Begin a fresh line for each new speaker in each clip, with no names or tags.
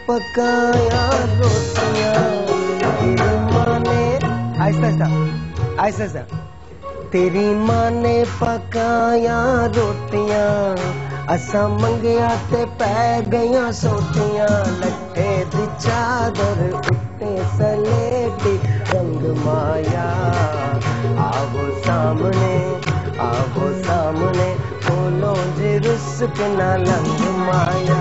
पकाया रोटियां, तेरी माँ ने, आहिस्ता आहिस्ता, तेरी माँ ने पकाया रोटियां, असा मंगिया ते पै गईयां सोटियां, लट्ठे दी चादर उत्ते सलेटी रंग माया, आवो सामने बोलो जे रुस के ना लंग माया।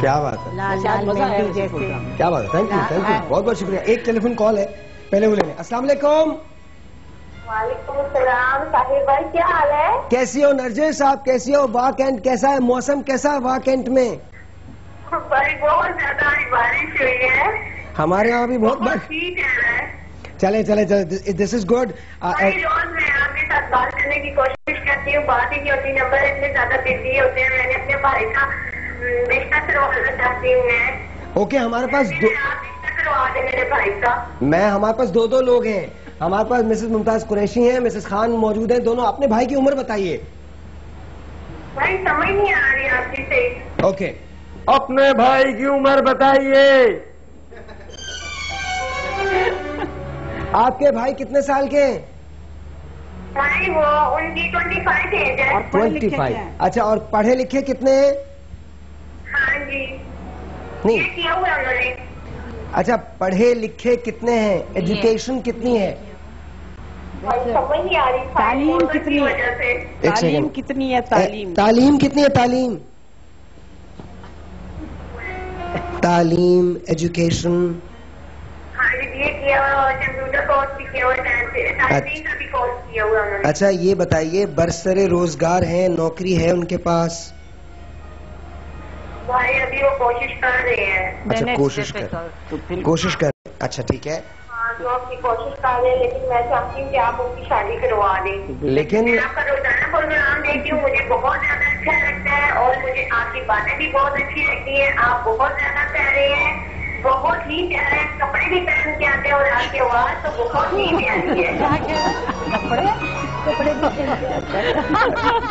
क्या बात है, क्या बात है, थैंक यू, बहुत बहुत शुक्रिया। एक टेलीफोन कॉल है, पहले वो लेने। अस्सलाम वालेकुम।
वालेकुम सलाम। साहिर भाई क्या हाल है?
कैसी हो नरजिस, आप कैसी हो? वाह कैंट कैसा है, मौसम कैसा है वाह कैंट में?
भाई बहुत ज्यादा बारिश हुई है,
हमारे यहाँ भी बहुत
ठीक है।
चले, दिस इज गुड।
रोज मैं आपके साथ बात करने की कोशिश करती हूँ, बात ही नहीं होती, नंबर इतने ज्यादा बिजी होते हैं। मैंने अपने भाई का रिश्ता करवाना चाहती हूँ मैं।
ओके, हमारे पास
रिश्ता करवा दे मेरे भाई का।
हमारे पास दो लोग हैं। हमारे पास मिसेस मुमताज कुरैशी हैं, मिसेस खान मौजूद हैं। दोनों अपने भाई की उम्र बताइए।
भाई समझ नहीं आ रही आपकी से।
ओके, अपने भाई की उम्र बताइए। आपके भाई कितने साल के हैं?
भाई वो उनकी 25 एज है।
25। अच्छा, और पढ़े लिखे कितने हैं?
हाँ जी,
नहीं,
किया हुआ उन्होंने।
अच्छा, पढ़े लिखे कितने हैं, एजुकेशन कितनी है?
समझ नहीं आ रही
तालीम कितनी है?
वजह से।
तालीम कितनी है?
तालीम कितनी है? तालीम एजुकेशन।
हाँ जी, ये किया हुआ और कंप्यूटर कोर्स भी किया हुआ है, टाइपिंग का भी कोर्स किया हुआ उन्होंने।
अच्छा, ये बताइए, बरसरे रोजगार है, नौकरी है उनके पास?
भाई अभी वो कोशिश कर रहे हैं।
अच्छा, कोशिश कर। अच्छा, ठीक है।
हाँ, जॉब की कोशिश कर रहे हैं, लेकिन मैं चाहती हूँ कि आप उनकी शादी करवा दें।
लेकिन
मैं आपका रोजाना प्रोग्राम देखती हूँ, मुझे बहुत ज्यादा अच्छा लगता है और मुझे आपकी बातें भी बहुत अच्छी लगती है। आप बहुत ज्यादा कह रहे हैं, बहुत ही प्यारे कपड़े भी पहन के आते हैं और आपकी आवाज तो बहुत ही प्यारी है।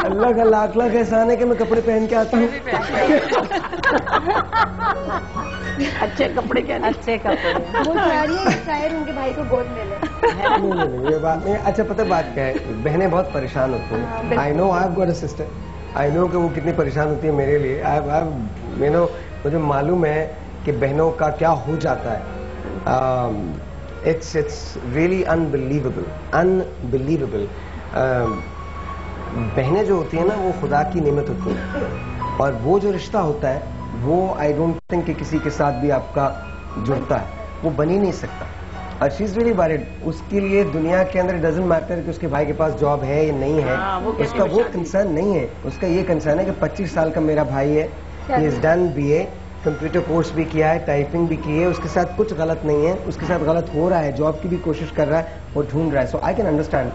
अल्लाह का लाख लाख एहसान है कि मैं कपड़े पहन के आता हूँ।
अच्छे कपड़े क्या? अच्छे कपड़े।
वो चाह रही है शायद उनके भाई को गोद में ले।
नहीं, ये बात नहीं। अच्छा, पता बात क्या है, बहनें बहुत परेशान होती हैं। I know, I have got a sister, I know कि वो कितनी परेशान होती है मेरे लिए। आई नो, मुझे मालूम है कि बहनों का क्या हो जाता है। It's really unbelievable. बहनें जो होती हैं ना, वो खुदा की नेमत होती हैं, और वो जो रिश्ता होता है वो आई डोंट थिंक कि किसी के साथ भी आपका जुड़ता है, वो बन ही नहीं सकता। और शी इज रियली वरीड। उसके लिए दुनिया के अंदर डजंट मैटर कि उसके भाई के पास जॉब है या नहीं है, उसका वो कंसर्न नहीं है। उसका ये कंसर्न है कि 25 साल का मेरा भाई है, he is done BA, computer course भी किया है, टाइपिंग भी की है, उसके साथ कुछ गलत नहीं है, उसके साथ गलत हो रहा है, जॉब की भी कोशिश कर रहा है और ढूंढ रहा है। So I can understand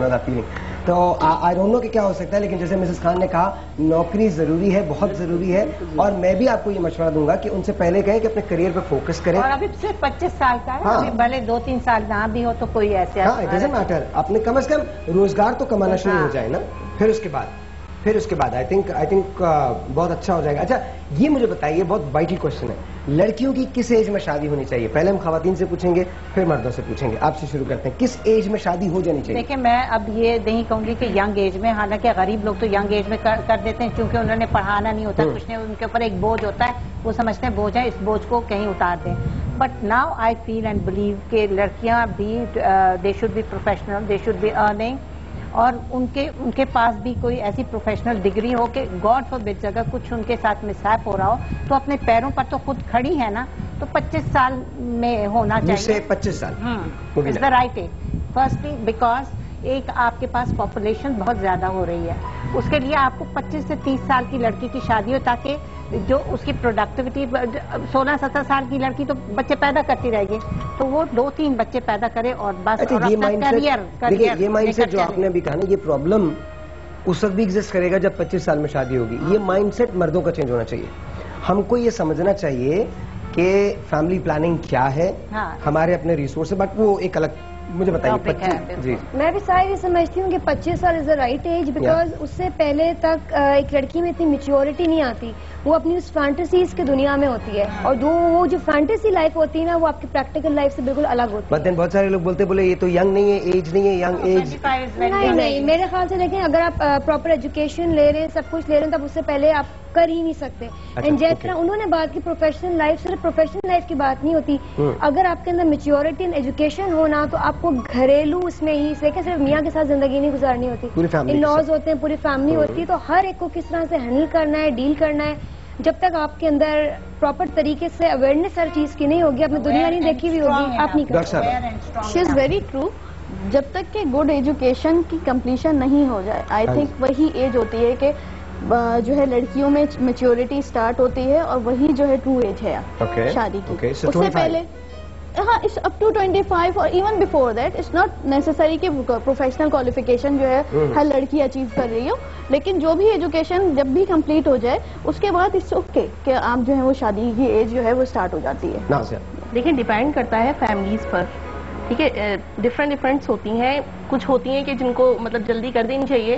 that feeling. तो आई डोंट नो कि क्या हो सकता है, लेकिन जैसे मिसेस खान ने कहा, नौकरी जरूरी है, बहुत जरूरी है। और मैं भी आपको ये मशवरा दूंगा कि उनसे पहले कहें कि अपने करियर पे फोकस करें।
और अभी सिर्फ 25 साल का है।
हाँ।
अभी भले 2-3 साल ना भी हो तो कोई ऐसे।
हाँ, इट डजंट मैटर। आपने कम से कम रोजगार तो कमाना शुरू हो जाए ना, फिर उसके बाद आई थिंक बहुत अच्छा हो जाएगा। अच्छा, ये मुझे बताइए, बहुत वाइटल क्वेश्चन है, लड़कियों की किस एज में शादी होनी चाहिए? पहले हम खवातीन से पूछेंगे, फिर मर्दों से पूछेंगे। आपसे शुरू करते हैं, किस एज में शादी हो जानी चाहिए?
देखिए, मैं अब ये नहीं कहूंगी कि यंग एज में, हालांकि गरीब लोग तो यंग एज में कर देते हैं, क्योंकि उन्होंने पढ़ाना नहीं होता, कुछ नहीं, उनके ऊपर एक बोझ होता है, वो समझते हैं बोझ है, इस बोझ को कहीं उतार दें। But now I feel and believe कि लड़कियां भी, they should be professional, they should be earning, और उनके पास भी कोई ऐसी प्रोफेशनल डिग्री हो कि गॉड फॉरबिड अगर कुछ उनके साथ मिसहैप हो रहा हो तो अपने पैरों पर तो खुद खड़ी है ना, तो 25 साल में होना चाहिए।
25 साल
is the right age. Firstly because एक आपके पास पॉपुलेशन बहुत ज्यादा हो रही है, उसके लिए आपको 25 से 30 साल की लड़की की शादी हो, ताकि जो उसकी प्रोडक्टिविटी, 16-17 साल की लड़की तो बच्चे पैदा करती रहेगी, तो वो 2-3 बच्चे पैदा करे और बस।
अच्छा,
और
ये
अपना
माइंडसेट, ये माइंडसेट जो आपने अभी कहा ना, ये प्रॉब्लम उस वक्त भी एग्जिस्ट करेगा जब 25 साल में शादी होगी। ये माइंडसेट मर्दों का चेंज होना चाहिए। हमको ये समझना चाहिए कि फैमिली प्लानिंग क्या है, हमारे अपने रिसोर्स है, बट वो एक अलग मुझे बताइए
टॉपिक है।
25 जी
मैं भी शायद ये समझती हूँ कि 25 साल is the right age, because उससे पहले तक एक लड़की में इतनी मेच्योरिटी नहीं आती, वो अपनी उस फैंटेसीज की दुनिया में होती है, और वो जो फैंटेसी लाइफ होती है ना, वो आपकी प्रैक्टिकल लाइफ से बिल्कुल अलग होती है।
बट देन बहुत सारे लोग बोले ये तो यंग नहीं है, एज नहीं है, यंग एज।
25 is very
नहीं
young
नहीं,
age.
मेरे ख्याल से लेकिन अगर आप प्रॉपर एजुकेशन ले रहे हैं, सब कुछ ले रहे हैं, तब उससे पहले आप कर ही नहीं सकते। एंड जिस तरह उन्होंने बात की प्रोफेशनल लाइफ, सिर्फ प्रोफेशनल लाइफ की बात नहीं होती, अगर आपके अंदर मेच्योरिटी एंड एजुकेशन होना, तो आपको घरेलू उसमें ही से सिर्फ मियाँ के साथ जिंदगी नहीं गुजारनी होती,
पूरी फैमिली
इन लॉज होते हैं, पूरी फैमिली होती है, तो हर एक को किस तरह से हैंडल करना है, डील करना है। जब तक आपके अंदर प्रॉपर तरीके से अवेयरनेस हर चीज की नहीं होगी, आपने दुनिया नहीं देखी हुई होगी, आप नहीं कर सकते।
She is very true. जब तक कि गुड एजुकेशन की कंप्लीशन नहीं हो जाए, आई थिंक वही एज होती है कि जो है लड़कियों में मेच्योरिटी स्टार्ट होती है, और वही जो है ट्रू एज है शादी की। उससे पहले हाँ, इट्स अप टू 25 और even before that. It's not necessary कि प्रोफेशनल क्वालिफिकेशन जो है हर लड़की अचीव कर रही हो, लेकिन जो भी एजुकेशन जब भी कंप्लीट हो जाए, उसके बाद इट्स ओके कि आप जो है वो शादी की एज जो है वो स्टार्ट हो जाती है।
देखिए, डिपेंड करता है फैमिलीज पर, ठीक है। डिफरेंट होती हैं, कुछ होती हैं कि जिनको मतलब जल्दी कर देनी चाहिए,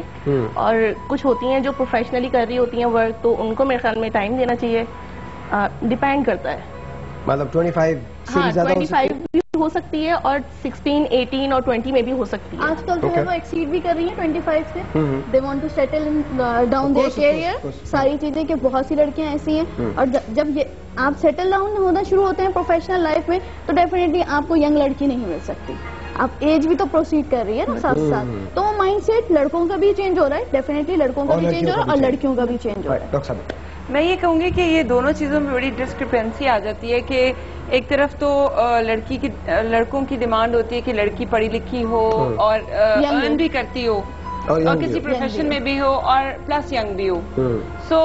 और कुछ होती हैं जो प्रोफेशनली कर रही होती हैं वर्क, तो उनको मेरे ख्याल में टाइम देना चाहिए। डिपेंड करता है,
मतलब 25 से
हाँ,
ज्यादा
25 भी हो सकती है, और 16, 18 और 20 में भी हो सकती है।
आजकल जो है वो एक्सीड भी कर रही है 25 से। They want to settle down their career, सारी चीजें, कि बहुत सी लड़कियां ऐसी हैं। और जब ये आप सेटल डाउन होना शुरू होते हैं प्रोफेशनल लाइफ में, तो डेफिनेटली आपको यंग लड़की नहीं मिल सकती। आप एज भी तो प्रोसीड कर रही है ना साथ साथ, तो वो माइंडसेट लड़कों का भी चेंज हो रहा है, डेफिनेटली लड़कों का भी चेंज हो रहा है, और लड़कियों का भी चेंज हो रहा है।
डॉक्टर साहब,
मैं ये कहूंगी कि ये दोनों चीजों में बड़ी डिस्क्रिपेंसी आ जाती है कि एक तरफ तो लड़कों की डिमांड होती है कि लड़की पढ़ी लिखी हो और अर्न भी करती हो, और किसी प्रोफेशन में भी हो, और प्लस यंग भी हो। सो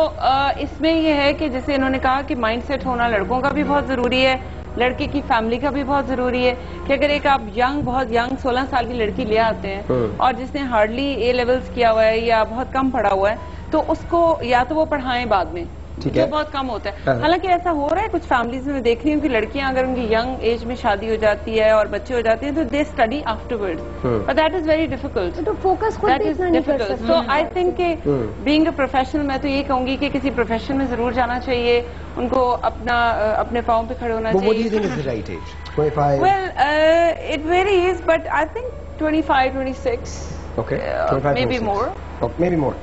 इसमें ये है कि जैसे इन्होंने कहा कि माइंडसेट होना लड़कों का भी बहुत जरूरी है, लड़के की फैमिली का भी बहुत जरूरी है, कि अगर एक आप बहुत यंग 16 साल की लड़की ले आते हैं और जिसने हार्डली A लेवल्स किया हुआ है या बहुत कम पढ़ा हुआ है, तो उसको या तो वो पढ़ाएं बाद में, जो बहुत कम होता है। हालांकि ऐसा हो रहा है कुछ फैमिलीज में, देख रही हूँ कि लड़कियां अगर उनकी यंग एज में शादी हो जाती है और बच्चे हो जाते हैं, तो they study afterwards, but that is very difficult,
तो फोकस खुद भी इतना नहीं कर सकते।
सो आई थिंक कि बीइंग अ प्रोफेशनल, मैं तो ये कहूंगी कि किसी प्रोफेशन में जरूर जाना चाहिए, उनको अपने पाँव पे खड़े होना चाहिए। Well, it varies, but I think 25, 26, may be more.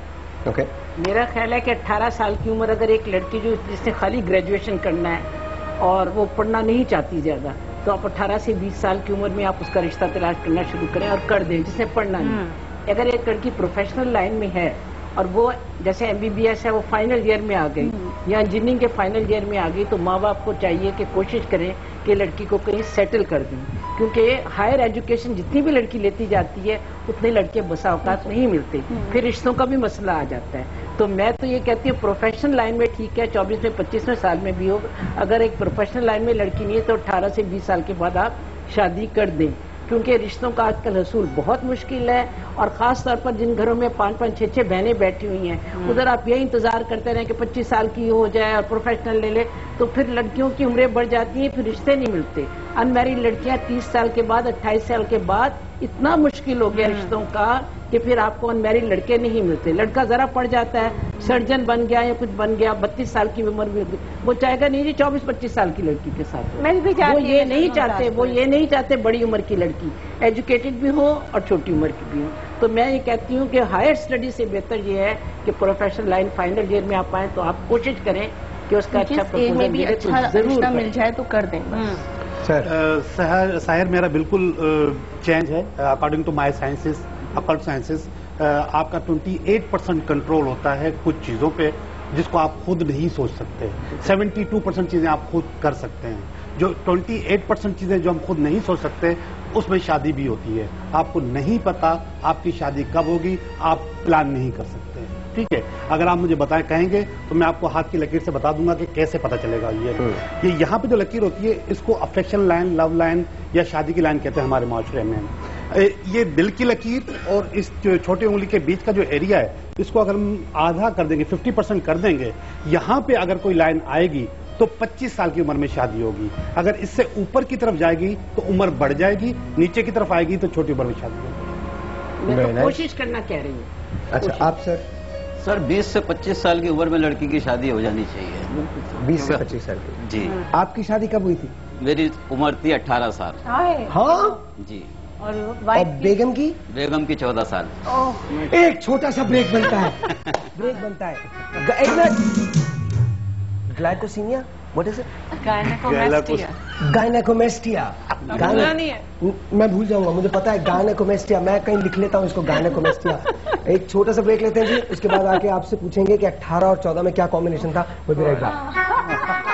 Okay,
मेरा ख्याल है कि 18 साल की उम्र, अगर एक लड़की जिसने खाली ग्रेजुएशन करना है और वो पढ़ना नहीं चाहती ज्यादा, तो आप 18 से 20 साल की उम्र में आप उसका रिश्ता तलाश करना शुरू करें और कर दें, जिसने पढ़ना नहीं। अगर एक लड़की प्रोफेशनल लाइन में है और वो जैसे MBBS है, वो फाइनल ईयर में आ गई या इंजीनियरिंग के फाइनल ईयर में आ गई, तो माँ बाप को चाहिए कि कोशिश करें कि लड़की को कहीं सेटल कर दें, क्योंकि हायर एजुकेशन जितनी भी लड़की लेती जाती है, उतने लड़के बसा औकात नहीं मिलते, फिर रिश्तों का भी मसला आ जाता है। तो मैं तो ये कहती हूँ प्रोफेशनल लाइन में ठीक है, 24वें 25वें साल में भी हो, अगर एक प्रोफेशनल लाइन में लड़की नहीं है तो 18 से 20 साल के बाद आप शादी कर दें, क्योंकि रिश्तों का आजकल हसूल बहुत मुश्किल है। और खास तौर पर जिन घरों में 5-5, 6-6 बहनें बैठी हुई हैं, उधर आप यही इंतजार करते रहें कि 25 साल की हो जाए और प्रोफेशनल ले ले, तो फिर लड़कियों की उम्रें बढ़ जाती हैं, फिर रिश्ते नहीं मिलते। अनमैरिड लड़कियां 30 साल के बाद, 28 साल के बाद इतना मुश्किल हो गया रिश्तों का कि फिर आपको अनमैरिड लड़के नहीं मिलते। लड़का जरा पड़ जाता है, सर्जन बन गया या कुछ बन गया, 32 साल की उम्र में, वो चाहेगा नहीं जी 24-25 साल की लड़की के साथ। वो ये नहीं चाहते, वो ये नहीं चाहते बड़ी उम्र की लड़की, एजुकेटेड भी हो और छोटी उम्र की भी हो। तो मैं ये कहती हूँ कि हायर स्टडी से बेहतर ये है कि प्रोफेशनल लाइन फाइनल ईयर में आप आए, तो आप कोशिश करें कि उसका अच्छा प्रपोजल भी अच्छा रिश्ता मिल जाए तो कर दें।
साहिर, मेरा बिल्कुल चेंज है according to my sciences, occult sciences. आपका 28% कंट्रोल होता है कुछ चीजों पे जिसको आप खुद नहीं सोच सकते। 72% चीजें आप खुद कर सकते हैं। जो 28% चीजें जो हम खुद नहीं सोच सकते, उसमें शादी भी होती है। आपको नहीं पता आपकी शादी कब होगी, आप प्लान नहीं कर सकते। ठीक है, अगर आप मुझे बताएं कहेंगे तो मैं आपको हाथ की लकीर से बता दूंगा कि कैसे पता चलेगा। ये यहाँ पे जो लकीर होती है, इसको अफेक्शन लाइन, लव लाइन या शादी की लाइन कहते हैं हमारे माशरे में। ये दिल की लकीर और इस छोटी उंगली के बीच का जो एरिया है, इसको अगर हम आधा कर देंगे, 50% कर देंगे, यहाँ पे अगर कोई लाइन आएगी तो 25 साल की उम्र में शादी होगी। अगर इससे ऊपर की तरफ जाएगी तो उम्र बढ़ जाएगी, नीचे की तरफ आएगी तो छोटी उम्र में शादी होगी।
मैं तो कोशिश करना कह रही हूँ।
अच्छा, आप सर?
सर 20 से 25 साल की उम्र में लड़की की शादी हो जानी चाहिए।
20 से 25 साल की?
जी।
आपकी शादी कब हुई थी?
मेरी उम्र थी 18 साल।
हाँ
जी।
और
बेगम की?
बेगम की 14 साल।
एक छोटा सा ब्रेक बनता है। ब्रेक बनता है। एक minute. Glycosemia, what is it? Gynaecomastia. मैं भूल जाऊंगा, मुझे पता है गायनेकोमेस्टिया, मैं कहीं लिख लेता हूँ इसको, गायनेकोमेस्टिया। एक छोटा सा ब्रेक लेते हैं जी, उसके बाद आके आपसे पूछेंगे कि 18 और 14 में क्या कॉम्बिनेशन था। वो भी राइट बात।